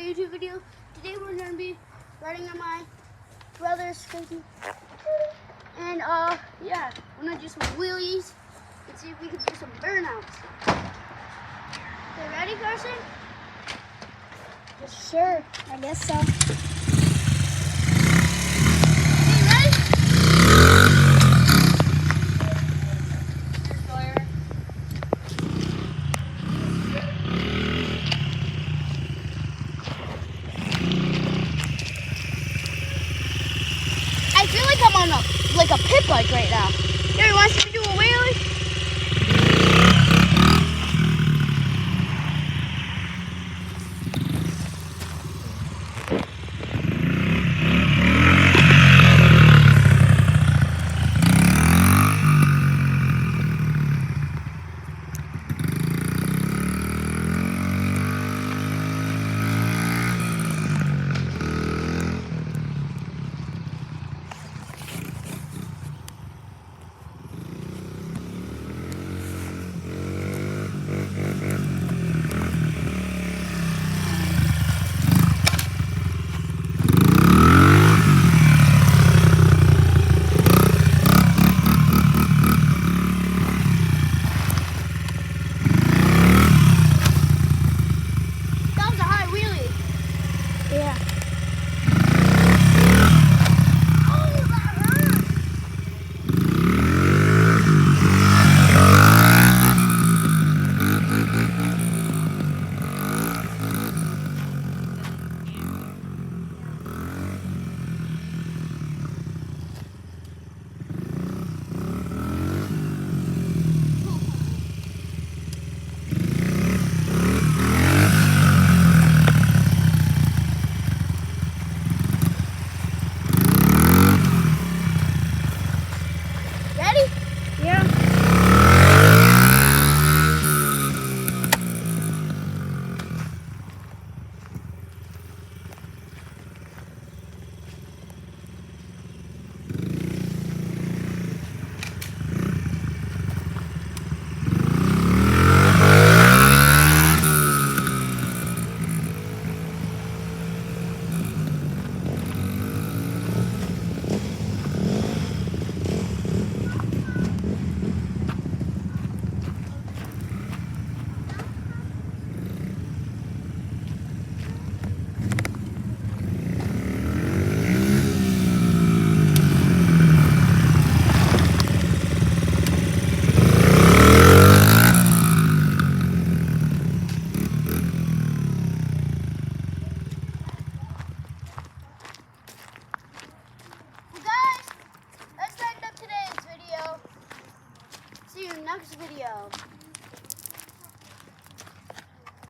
YouTube video. Today we're going to be riding on my brother's skateboard. And yeah, we're going to do some wheelies and see if we can do some burnouts. Okay, ready, Carson? Sure, I guess so. Okay, ready? I feel like I'm on a pit bike right now. Gary wants to do a wheelie. Yeah. Oh, that hurt. Ready? Yeah. Well, guys, that's the end of today's video. See you next video.